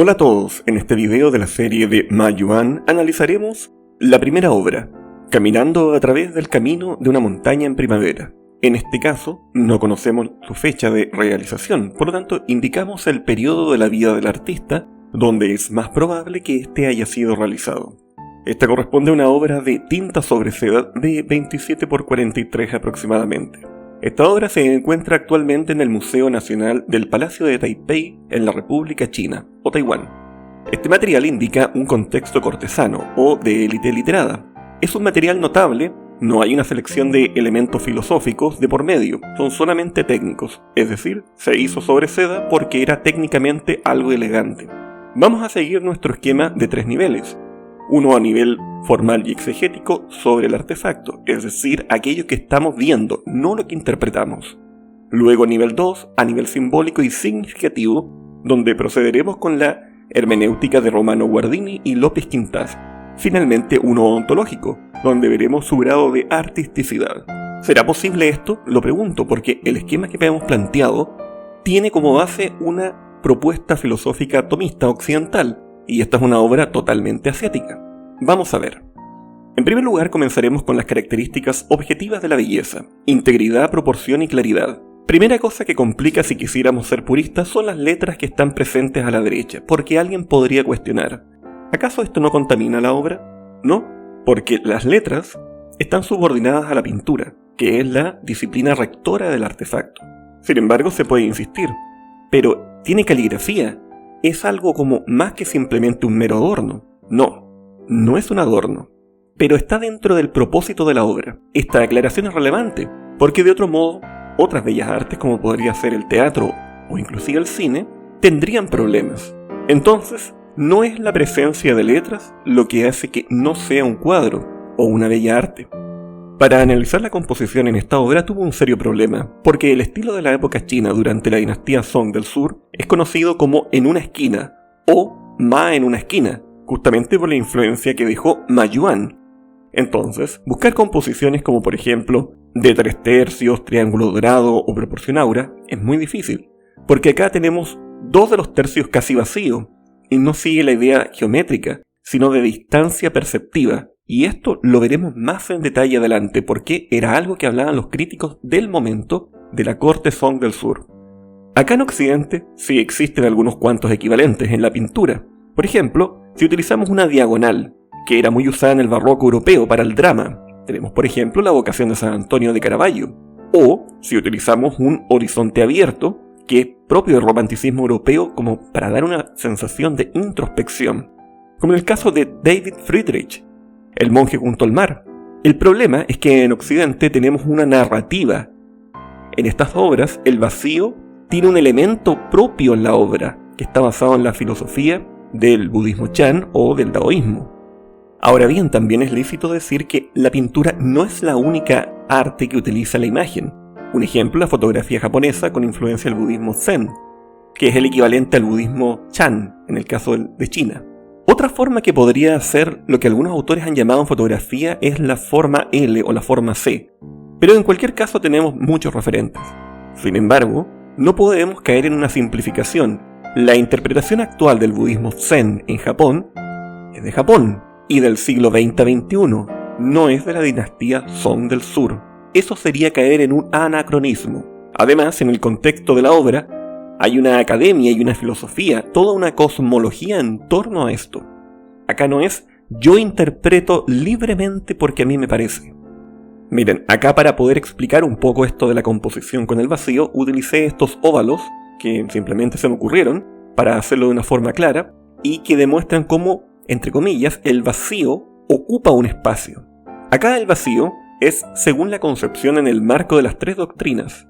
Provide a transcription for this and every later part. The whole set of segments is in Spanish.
Hola a todos, en este video de la serie de Ma Yuan analizaremos la primera obra, Caminando a través del camino de una montaña en primavera. En este caso, no conocemos su fecha de realización, por lo tanto indicamos el periodo de la vida del artista, donde es más probable que éste haya sido realizado. Esta corresponde a una obra de tinta sobre seda de 27 por 43 aproximadamente. Esta obra se encuentra actualmente en el Museo Nacional del Palacio de Taipei en la República China, o Taiwán. Este material indica un contexto cortesano o de élite literada. Es un material notable, no hay una selección de elementos filosóficos de por medio, son solamente técnicos, es decir, se hizo sobre seda porque era técnicamente algo elegante. Vamos a seguir nuestro esquema de 3 niveles. Uno a nivel formal y exegético sobre el artefacto, es decir, aquello que estamos viendo, no lo que interpretamos. Luego nivel 2, a nivel simbólico y significativo, donde procederemos con la hermenéutica de Romano Guardini y López Quintás. Finalmente uno ontológico, donde veremos su grado de artisticidad. ¿Será posible esto? Lo pregunto, porque el esquema que hemos planteado tiene como base una propuesta filosófica tomista occidental, y esta es una obra totalmente asiática. Vamos a ver. En primer lugar comenzaremos con las características objetivas de la belleza: integridad, proporción y claridad. Primera cosa que complica si quisiéramos ser puristas son las letras que están presentes a la derecha, porque alguien podría cuestionar: ¿acaso esto no contamina la obra? No, porque las letras están subordinadas a la pintura, que es la disciplina rectora del artefacto. Sin embargo, se puede insistir, pero ¿tiene caligrafía? ¿Es algo como más que simplemente un mero adorno? No es un adorno, pero está dentro del propósito de la obra. Esta aclaración es relevante, porque de otro modo, otras bellas artes como podría ser el teatro o inclusive el cine, tendrían problemas. Entonces, no es la presencia de letras lo que hace que no sea un cuadro o una bella arte. Para analizar la composición en esta obra tuvo un serio problema, porque el estilo de la época china durante la dinastía Song del Sur es conocido como en una esquina o Ma en una esquina, justamente por la influencia que dejó Ma Yuan. Entonces, buscar composiciones como por ejemplo de 3/3, triángulo dorado o proporción aura es muy difícil, porque acá tenemos 2 de los tercios casi vacíos, y no sigue la idea geométrica, sino de distancia perceptiva. Y esto lo veremos más en detalle adelante, porque era algo que hablaban los críticos del momento de la corte Song del Sur. Acá en Occidente sí existen algunos cuantos equivalentes en la pintura. Por ejemplo, si utilizamos una diagonal, que era muy usada en el barroco europeo para el drama, tenemos por ejemplo la Vocación de San Antonio de Caravaggio. O si utilizamos un horizonte abierto, que es propio del romanticismo europeo como para dar una sensación de introspección, como en el caso de David Friedrich, El monje junto al mar. El problema es que en Occidente tenemos una narrativa. En estas obras, el vacío tiene un elemento propio en la obra, que está basado en la filosofía del budismo Chan o del taoísmo. Ahora bien, también es lícito decir que la pintura no es la única arte que utiliza la imagen. Un ejemplo, la fotografía japonesa con influencia del budismo Zen, que es el equivalente al budismo Chan en el caso de China. Otra forma que podría ser lo que algunos autores han llamado en fotografía es la forma L o la forma C, pero en cualquier caso tenemos muchos referentes. Sin embargo, no podemos caer en una simplificación. La interpretación actual del budismo Zen en Japón es de Japón y del siglo XX a XXI, no es de la dinastía Song del Sur. Eso sería caer en un anacronismo. Además, en el contexto de la obra, hay una academia y una filosofía, toda una cosmología en torno a esto. Acá no es yo interpreto libremente porque a mí me parece. Miren, acá para poder explicar un poco esto de la composición con el vacío, utilicé estos óvalos que simplemente se me ocurrieron para hacerlo de una forma clara y que demuestran cómo, entre comillas, el vacío ocupa un espacio. Acá el vacío es según la concepción en el marco de las 3 doctrinas.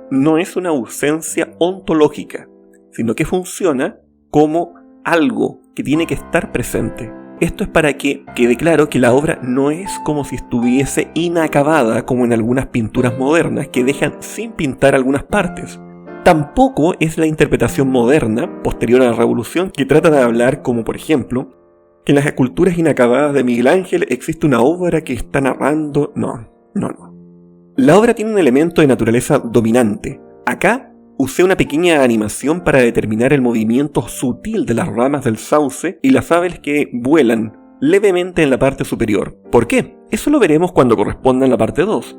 No es una ausencia ontológica, sino que funciona como algo que tiene que estar presente. Esto es para que quede claro que la obra no es como si estuviese inacabada como en algunas pinturas modernas que dejan sin pintar algunas partes. Tampoco es la interpretación moderna, posterior a la Revolución, que trata de hablar como por ejemplo, que en las esculturas inacabadas de Miguel Ángel existe una obra que está narrando. No. La obra tiene un elemento de naturaleza dominante. Acá usé una pequeña animación para determinar el movimiento sutil de las ramas del sauce y las aves que vuelan levemente en la parte superior. ¿Por qué? Eso lo veremos cuando corresponda en la parte 2.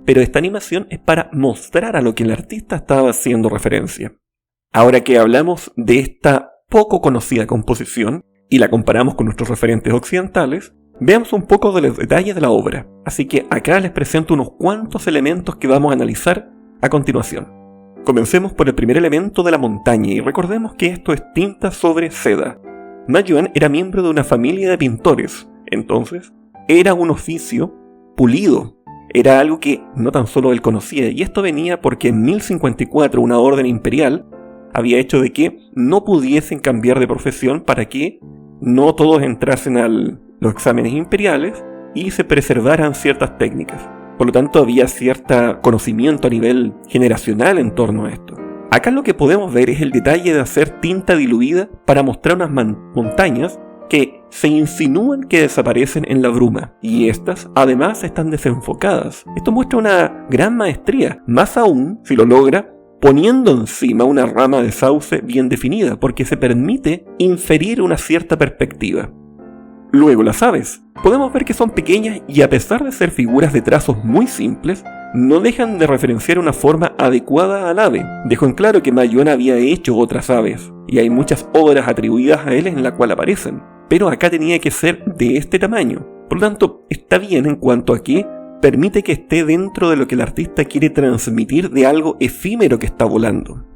Pero esta animación es para mostrar a lo que el artista estaba haciendo referencia. Ahora que hablamos de esta poco conocida composición y la comparamos con nuestros referentes occidentales, veamos un poco de los detalles de la obra. Así que acá les presento unos cuantos elementos que vamos a analizar a continuación. Comencemos por el primer elemento de la montaña y recordemos que esto es tinta sobre seda. Ma Yuan era miembro de una familia de pintores, entonces era un oficio pulido. Era algo que no tan solo él conocía, y esto venía porque en 1054 una orden imperial había hecho de que no pudiesen cambiar de profesión para que no todos entrasen a los exámenes imperiales y se preservaran ciertas técnicas. Por lo tanto, había cierto conocimiento a nivel generacional en torno a esto. Acá lo que podemos ver es el detalle de hacer tinta diluida para mostrar unas montañas que se insinúan que desaparecen en la bruma, y estas además están desenfocadas. Esto muestra una gran maestría, más aún si lo logra poniendo encima una rama de sauce bien definida, porque se permite inferir una cierta perspectiva. Luego las aves. Podemos ver que son pequeñas y a pesar de ser figuras de trazos muy simples, no dejan de referenciar una forma adecuada al ave. Dejó en claro que Ma Yuan había hecho otras aves, y hay muchas obras atribuidas a él en la cual aparecen, pero acá tenía que ser de este tamaño. Por lo tanto, está bien en cuanto a que permite que esté dentro de lo que el artista quiere transmitir de algo efímero que está volando.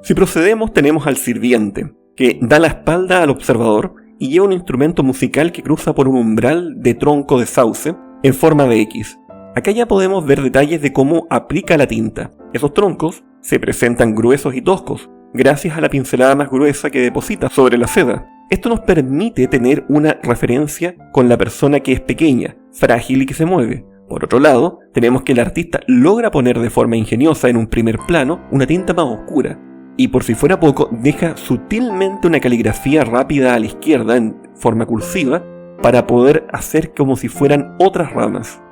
Si procedemos, tenemos al sirviente, que da la espalda al observador y lleva un instrumento musical que cruza por un umbral de tronco de sauce en forma de X. Acá ya podemos ver detalles de cómo aplica la tinta. Esos troncos se presentan gruesos y toscos, gracias a la pincelada más gruesa que deposita sobre la seda. Esto nos permite tener una referencia con la persona que es pequeña, frágil y que se mueve. Por otro lado, tenemos que el artista logra poner de forma ingeniosa en un primer plano una tinta más oscura, y por si fuera poco, deja sutilmente una caligrafía rápida a la izquierda en forma cursiva para poder hacer como si fueran otras ramas.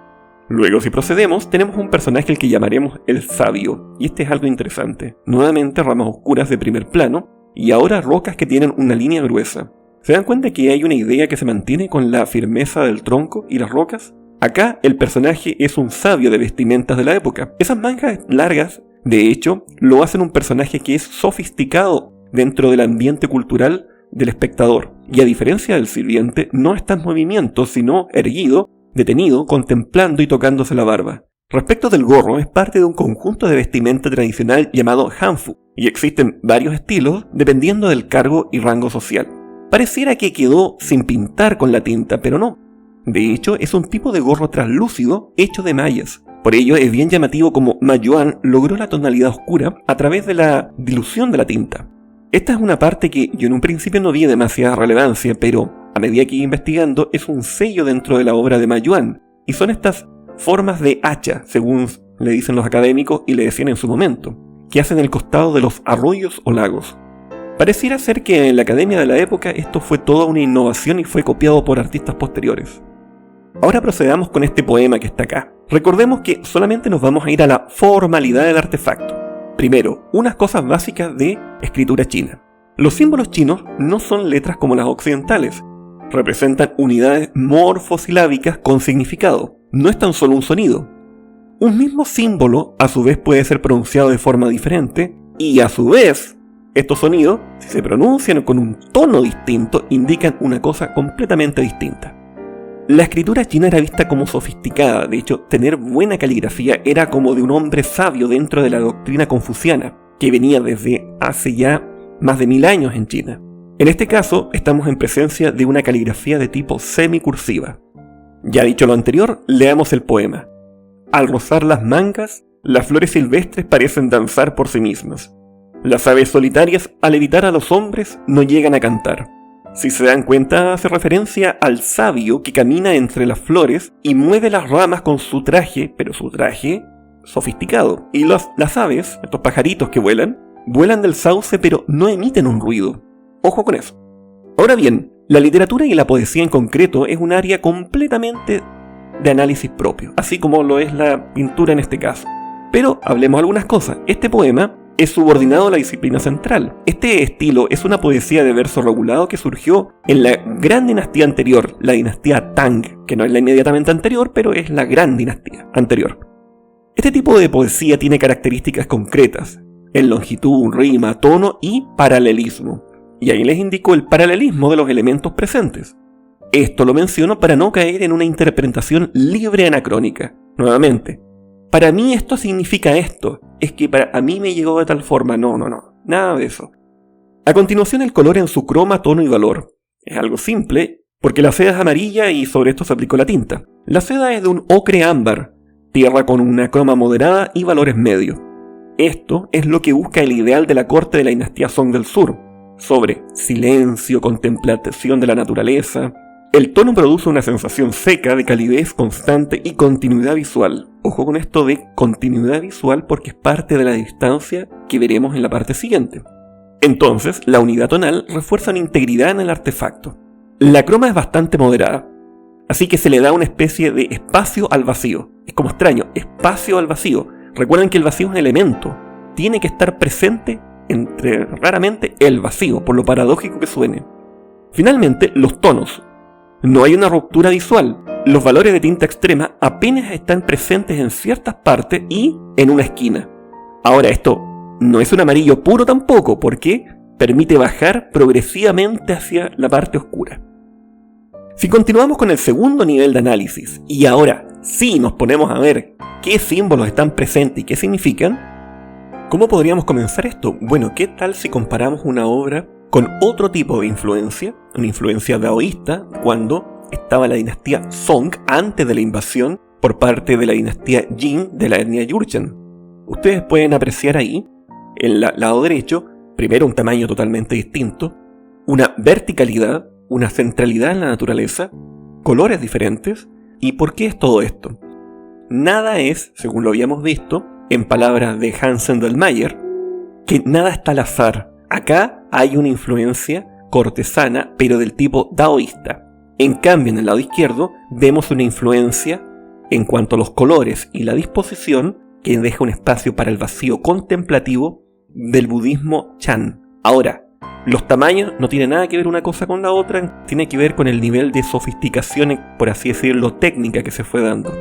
Luego, si procedemos, tenemos un personaje al que llamaremos el sabio, y este es algo interesante. Nuevamente ramas oscuras de primer plano, y ahora rocas que tienen una línea gruesa. ¿Se dan cuenta que hay una idea que se mantiene con la firmeza del tronco y las rocas? Acá el personaje es un sabio de vestimentas de la época. Esas mangas largas, de hecho, lo hacen un personaje que es sofisticado dentro del ambiente cultural del espectador. Y a diferencia del sirviente, no está en movimiento, sino erguido, detenido, contemplando y tocándose la barba. Respecto del gorro, es parte de un conjunto de vestimenta tradicional llamado hanfu, y existen varios estilos dependiendo del cargo y rango social. Pareciera que quedó sin pintar con la tinta, pero no. De hecho, es un tipo de gorro translúcido hecho de mallas. Por ello, es bien llamativo como Ma Yuan logró la tonalidad oscura a través de la dilución de la tinta. Esta es una parte que yo en un principio no vi demasiada relevancia, pero a medida que iba investigando, es un sello dentro de la obra de Ma Yuan, y son estas formas de hacha, según le dicen los académicos y le decían en su momento, que hacen el costado de los arroyos o lagos. Pareciera ser que en la academia de la época esto fue toda una innovación y fue copiado por artistas posteriores. Ahora procedamos con este poema que está acá. Recordemos que solamente nos vamos a ir a la formalidad del artefacto. Primero, unas cosas básicas de escritura china. Los símbolos chinos no son letras como las occidentales. Representan unidades morfosilábicas con significado. No es tan solo un sonido. Un mismo símbolo a su vez puede ser pronunciado de forma diferente y a su vez estos sonidos, si se pronuncian con un tono distinto, indican una cosa completamente distinta. La escritura china era vista como sofisticada, de hecho, tener buena caligrafía era como de un hombre sabio dentro de la doctrina confuciana, que venía desde hace ya más de 1000 años en China. En este caso, estamos en presencia de una caligrafía de tipo semicursiva. Ya dicho lo anterior, leamos el poema. Al rozar las mangas, las flores silvestres parecen danzar por sí mismas. Las aves solitarias, al evitar a los hombres, no llegan a cantar. Si se dan cuenta, hace referencia al sabio que camina entre las flores y mueve las ramas con su traje, pero su traje sofisticado. Y las aves, estos pajaritos que vuelan del sauce pero no emiten un ruido. Ojo con eso. Ahora bien, la literatura y la poesía en concreto es un área completamente de análisis propio, así como lo es la pintura en este caso. Pero hablemos algunas cosas. Este poema es subordinado a la disciplina central. Este estilo es una poesía de verso regulado que surgió en la gran dinastía anterior, la dinastía Tang, que no es la inmediatamente anterior, pero es la gran dinastía anterior. Este tipo de poesía tiene características concretas, en longitud, rima, tono y paralelismo. Y ahí les indico el paralelismo de los elementos presentes. Esto lo menciono para no caer en una interpretación libre anacrónica. Nuevamente, para mí esto significa esto, es que a mí me llegó de tal forma, no, nada de eso. A continuación el color en su croma, tono y valor. Es algo simple, porque la seda es amarilla y sobre esto se aplicó la tinta. La seda es de un ocre ámbar, tierra con una croma moderada y valores medios. Esto es lo que busca el ideal de la corte de la dinastía Song del Sur, sobre silencio, contemplación de la naturaleza. El tono produce una sensación seca de calidez constante y continuidad visual. Ojo con esto de continuidad visual porque es parte de la distancia que veremos en la parte siguiente. Entonces, la unidad tonal refuerza una integridad en el artefacto. La croma es bastante moderada, así que se le da una especie de espacio al vacío. Es como extraño, espacio al vacío. Recuerden que el vacío es un elemento. Tiene que estar presente entre raramente el vacío, por lo paradójico que suene. Finalmente, los tonos. No hay una ruptura visual. Los valores de tinta extrema apenas están presentes en ciertas partes y en una esquina. Ahora, esto no es un amarillo puro tampoco, porque permite bajar progresivamente hacia la parte oscura. Si continuamos con el segundo nivel de análisis, y ahora sí nos ponemos a ver qué símbolos están presentes y qué significan, ¿cómo podríamos comenzar esto? Bueno, ¿qué tal si comparamos una obra con otro tipo de influencia, una influencia daoísta, cuando estaba la dinastía Song antes de la invasión por parte de la dinastía Jin de la etnia Jurchen? Ustedes pueden apreciar ahí, en el lado derecho, primero un tamaño totalmente distinto, una verticalidad, una centralidad en la naturaleza, colores diferentes. ¿Y por qué es todo esto? Nada es, según lo habíamos visto, en palabras de Hansen del Mayer, que nada está al azar. Acá hay una influencia cortesana, pero del tipo daoísta. En cambio, en el lado izquierdo, vemos una influencia en cuanto a los colores y la disposición que deja un espacio para el vacío contemplativo del budismo Chan. Ahora, los tamaños no tienen nada que ver una cosa con la otra, tiene que ver con el nivel de sofisticación, por así decirlo, técnica que se fue dando.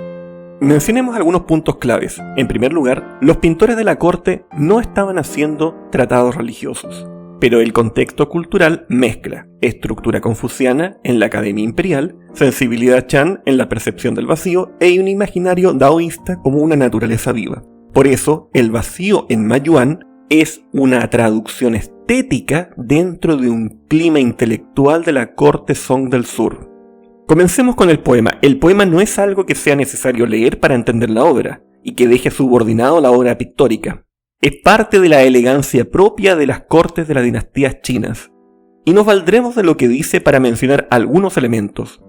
Mencionemos algunos puntos claves. En primer lugar, los pintores de la corte no estaban haciendo tratados religiosos, pero el contexto cultural mezcla estructura confuciana en la Academia Imperial, sensibilidad Chan en la percepción del vacío e un imaginario daoísta como una naturaleza viva. Por eso, el vacío en Mayuan es una traducción estética dentro de un clima intelectual de la corte Song del Sur. Comencemos con el poema. El poema no es algo que sea necesario leer para entender la obra, y que deje subordinado la obra pictórica. Es parte de la elegancia propia de las cortes de las dinastías chinas. Y nos valdremos de lo que dice para mencionar algunos elementos.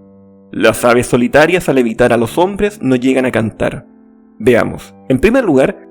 Las aves solitarias al evitar a los hombres no llegan a cantar. Veamos. En primer lugar,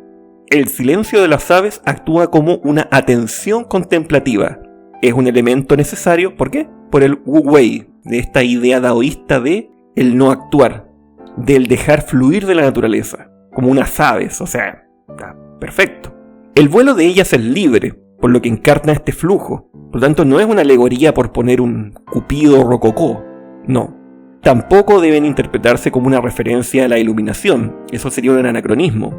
el silencio de las aves actúa como una atención contemplativa. Es un elemento necesario, ¿por qué? Por el Wu Wei, de esta idea daoísta de el no actuar, del dejar fluir de la naturaleza, como unas aves, o sea, está perfecto. El vuelo de ellas es libre, por lo que encarna este flujo. Por lo tanto, no es una alegoría por poner un cupido rococó, no. Tampoco deben interpretarse como una referencia a la iluminación, eso sería un anacronismo.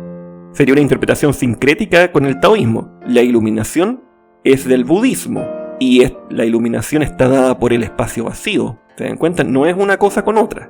Sería una interpretación sincrética con el taoísmo. La iluminación es del budismo, y la iluminación está dada por el espacio vacío. ¿Se dan cuenta? No es una cosa con otra.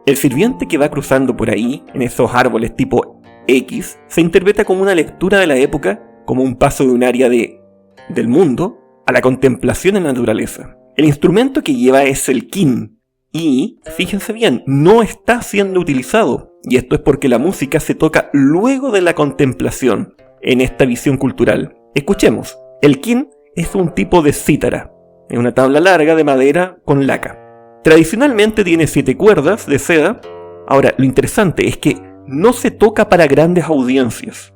El sirviente que va cruzando por ahí, en esos árboles tipo X, se interpreta como una lectura de la época, como un paso de un área del mundo a la contemplación en la naturaleza. El instrumento que lleva es el kin, y, fíjense bien, no está siendo utilizado, y esto es porque la música se toca luego de la contemplación, en esta visión cultural. Escuchemos, el kin es un tipo de cítara, es una tabla larga de madera con laca. Tradicionalmente tiene 7 cuerdas de seda. Ahora, lo interesante es que no se toca para grandes audiencias.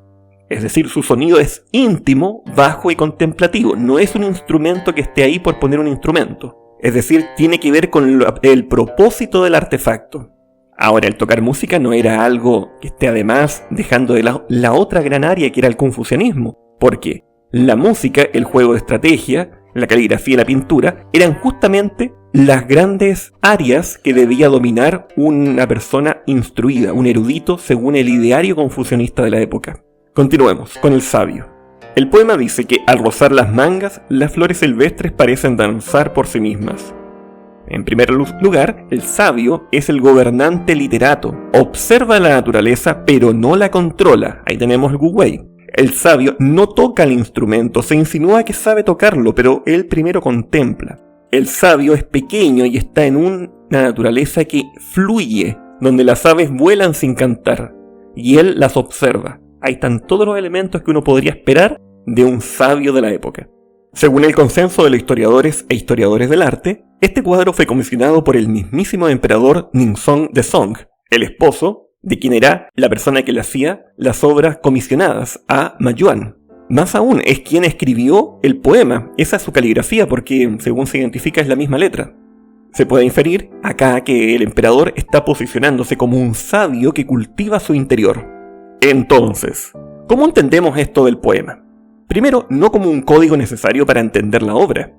Es decir, su sonido es íntimo, bajo y contemplativo. No es un instrumento que esté ahí por poner un instrumento. Es decir, tiene que ver con el propósito del artefacto. Ahora, el tocar música no era algo que esté además dejando de lado la otra gran área que era el confucianismo. Porque la música, el juego de estrategia, la caligrafía y la pintura eran justamente las grandes áreas que debía dominar una persona instruida, un erudito, según el ideario confucionista de la época. Continuemos con el sabio. El poema dice que al rozar las mangas, las flores silvestres parecen danzar por sí mismas. En primer lugar, el sabio es el gobernante literato. Observa la naturaleza, pero no la controla. Ahí tenemos el Wu Wei. El sabio no toca el instrumento, se insinúa que sabe tocarlo, pero él primero contempla. El sabio es pequeño y está en una naturaleza que fluye, donde las aves vuelan sin cantar, y él las observa. Ahí están todos los elementos que uno podría esperar de un sabio de la época. Según el consenso de los historiadores e historiadores del arte, este cuadro fue comisionado por el mismísimo emperador Ningzong de Song, el esposo de quien era la persona que le hacía las obras comisionadas a Ma Yuan. Más aún, es quien escribió el poema. Esa es su caligrafía porque, según se identifica, es la misma letra. Se puede inferir acá que el emperador está posicionándose como un sabio que cultiva su interior. Entonces, ¿cómo entendemos esto del poema? Primero, no como un código necesario para entender la obra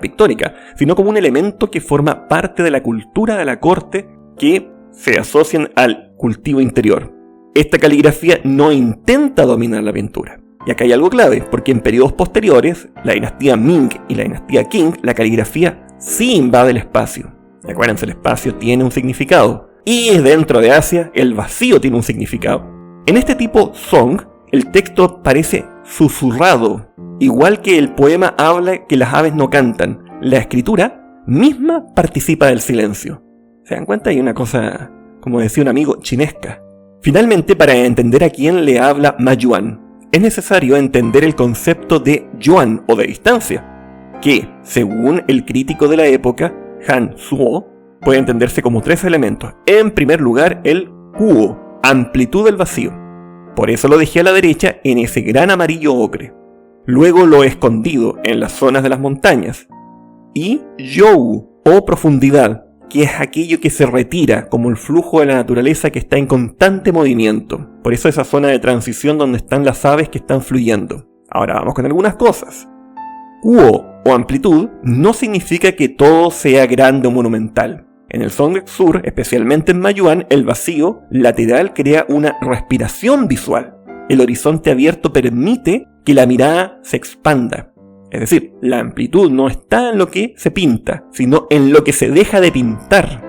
pictórica, sino como un elemento que forma parte de la cultura de la corte que se asocian al cultivo interior. Esta caligrafía no intenta dominar la pintura. Y acá hay algo clave, porque en periodos posteriores, la dinastía Ming y la dinastía Qing, la caligrafía sí invade el espacio. Acuérdense, el espacio tiene un significado. Y dentro de Asia, el vacío tiene un significado. En este tipo Song, el texto parece susurrado, igual que el poema habla que las aves no cantan. La escritura misma participa del silencio. ¿Se dan cuenta? Hay una cosa, como decía un amigo, chinesca. Finalmente, para entender a quién le habla Ma Yuan, es necesario entender el concepto de yuan o de distancia, que, según el crítico de la época, Han Suo, puede entenderse como tres elementos. En primer lugar, el kuo, amplitud del vacío. Por eso lo dejé a la derecha en ese gran amarillo ocre. Luego lo escondido en las zonas de las montañas. Y you, o profundidad, que es aquello que se retira, como el flujo de la naturaleza que está en constante movimiento. Por eso esa zona de transición donde están las aves que están fluyendo. Ahora vamos con algunas cosas. Kuo, o amplitud, no significa que todo sea grande o monumental. En el Song Sur, especialmente en Ma Yuan, el vacío lateral crea una respiración visual. El horizonte abierto permite que la mirada se expanda. Es decir, la amplitud no está en lo que se pinta, sino en lo que se deja de pintar.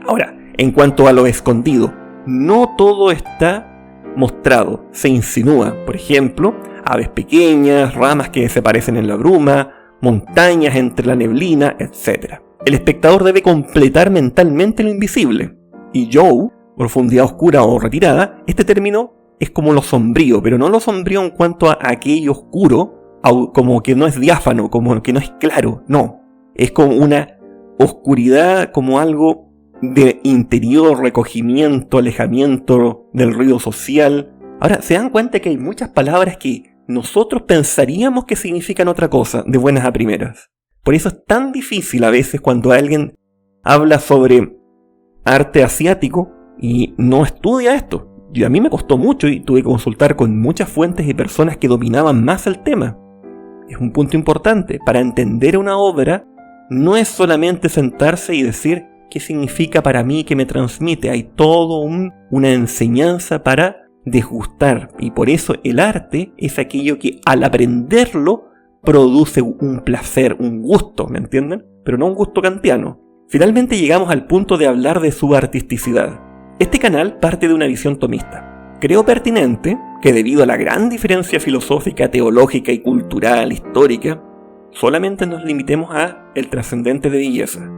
Ahora, en cuanto a lo escondido, no todo está mostrado, se insinúa. Por ejemplo, aves pequeñas, ramas que desaparecen en la bruma, montañas entre la neblina, etc. El espectador debe completar mentalmente lo invisible. Y you, profundidad oscura o retirada, este término es como lo sombrío, pero no lo sombrío en cuanto a aquello oscuro, como que no es diáfano, como que no es claro, no. Es como una oscuridad, como algo de interior, recogimiento, alejamiento del ruido social. Ahora, ¿se dan cuenta que hay muchas palabras que nosotros pensaríamos que significan otra cosa, de buenas a primeras? Por eso es tan difícil a veces cuando alguien habla sobre arte asiático y no estudia esto. Y a mí me costó mucho y tuve que consultar con muchas fuentes y personas que dominaban más el tema. Es un punto importante. Para entender una obra, no es solamente sentarse y decir qué significa para mí, qué me transmite. Hay todo una enseñanza para desgustar. Y por eso el arte es aquello que al aprenderlo produce un placer, un gusto, ¿me entienden? Pero no un gusto kantiano. Finalmente llegamos al punto de hablar de su artisticidad. Este canal parte de una visión tomista. Creo pertinente que debido a la gran diferencia filosófica, teológica y cultural, histórica, solamente nos limitemos a el trascendente de belleza.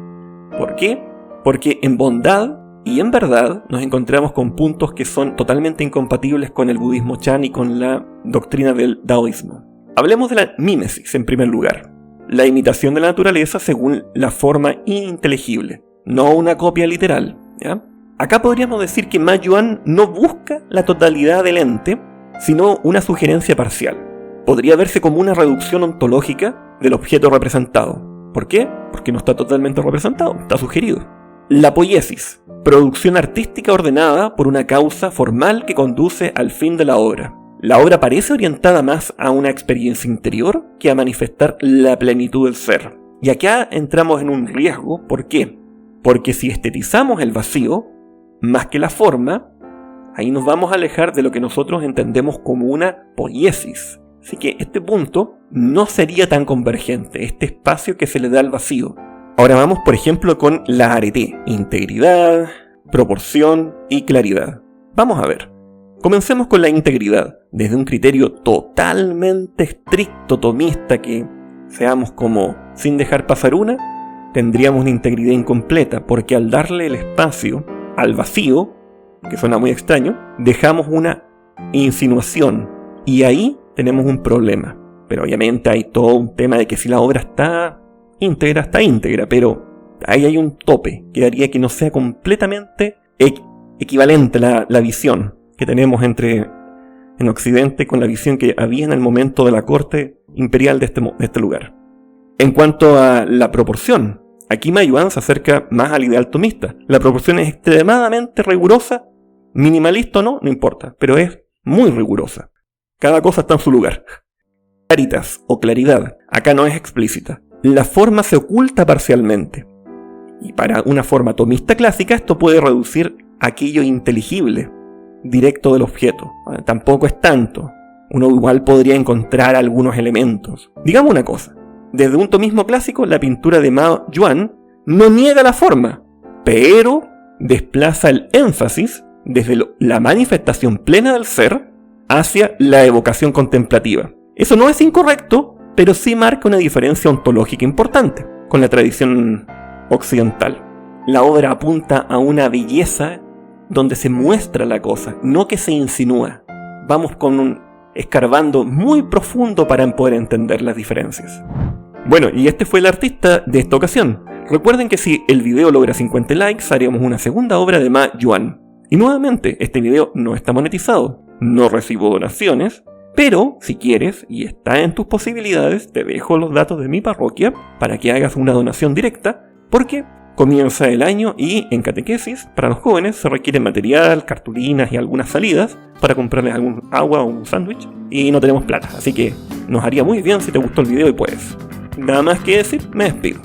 ¿Por qué? Porque en bondad y en verdad nos encontramos con puntos que son totalmente incompatibles con el budismo Chan y con la doctrina del taoísmo. Hablemos de la mímesis en primer lugar. La imitación de la naturaleza según la forma ininteligible, no una copia literal, ¿ya? Acá podríamos decir que Ma Yuan no busca la totalidad del ente, sino una sugerencia parcial. Podría verse como una reducción ontológica del objeto representado. ¿Por qué? Porque no está totalmente representado, está sugerido. La poiesis, producción artística ordenada por una causa formal que conduce al fin de la obra. La obra parece orientada más a una experiencia interior que a manifestar la plenitud del ser. Y acá entramos en un riesgo. ¿Por qué? Porque si estetizamos el vacío, más que la forma, ahí nos vamos a alejar de lo que nosotros entendemos como una poiesis. Así que este punto no sería tan convergente, este espacio que se le da al vacío. Ahora vamos, por ejemplo, con la arete: integridad, proporción y claridad. Vamos a ver. Comencemos con la integridad, desde un criterio totalmente estricto tomista que, seamos como sin dejar pasar una, tendríamos una integridad incompleta, porque al darle el espacio al vacío, que suena muy extraño, dejamos una insinuación y ahí tenemos un problema. Pero obviamente hay todo un tema de que si la obra está íntegra, pero ahí hay un tope que haría que no sea completamente equivalente la visión que tenemos en Occidente con la visión que había en el momento de la corte imperial de este lugar. En cuanto a la proporción, aquí Ma Yuan se acerca más al ideal tomista. La proporción es extremadamente rigurosa, minimalista o no importa, pero es muy rigurosa. Cada cosa está en su lugar. Claritas o claridad, acá no es explícita. La forma se oculta parcialmente. Y para una forma tomista clásica esto puede reducir aquello inteligible, directo del objeto. Tampoco es tanto. Uno igual podría encontrar algunos elementos. Digamos una cosa. Desde un tomismo clásico, la pintura de Ma Yuan no niega la forma, pero desplaza el énfasis desde la manifestación plena del ser hacia la evocación contemplativa. Eso no es incorrecto, pero sí marca una diferencia ontológica importante con la tradición occidental. La obra apunta a una belleza donde se muestra la cosa, no que se insinúa. Vamos escarbando muy profundo para poder entender las diferencias. Bueno, y este fue el artista de esta ocasión. Recuerden que si el video logra 50 likes, haremos una segunda obra de Ma Yuan. Y nuevamente, este video no está monetizado, no recibo donaciones, pero si quieres y está en tus posibilidades, te dejo los datos de mi parroquia para que hagas una donación directa, porque comienza el año y en catequesis para los jóvenes se requiere material, cartulinas y algunas salidas para comprarles algún agua o un sándwich y no tenemos plata, así que nos haría muy bien si te gustó el video y puedes. Nada más que decir, me despido.